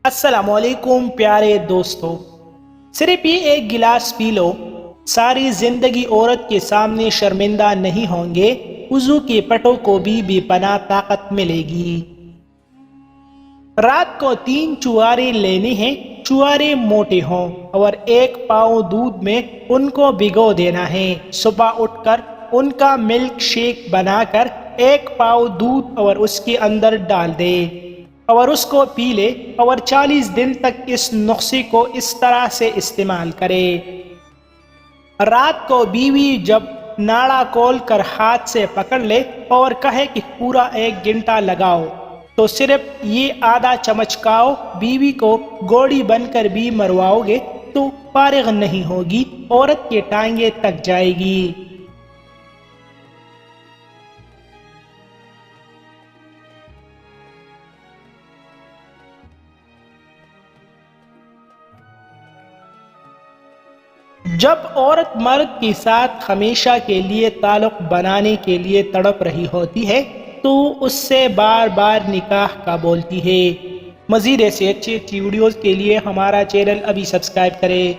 अस्सलामुअलैकुम प्यारे दोस्तों, सिर्फ ये एक गिलास पी लो, सारी जिंदगी औरत के सामने शर्मिंदा नहीं होंगे, वुजू के पटों को भी बेपनाह ताकत मिलेगी। रात को 3 चुआरे लेने हैं, चुआरे मोटे हों और 1 पाव दूध में उनको भिगो देना है। सुबह उठकर उनका मिल्क शेक बनाकर 1 पाव दूध और उसके अंदर डाल दे और उसको पी ले और 40 दिन तक इस नुस्खे को इस तरह से इस्तेमाल करे। रात को बीवी जब नाड़ा खोल कर हाथ से पकड़ ले और कहे कि पूरा 1 घंटा लगाओ, तो सिर्फ ये आधा चम्मच खाओ। बीवी को गोली बनकर भी मरवाओगे तो फारिग नहीं होगी, औरत के टांगे तक जाएगी। जब औरत मर्द के साथ हमेशा के लिए ताल्लुक बनाने के लिए तड़प रही होती है तो उससे बार बार निकाह का बोलती है। मज़ीद ऐसे अच्छी वीडियोज़ के लिए हमारा चैनल अभी सब्सक्राइब करें।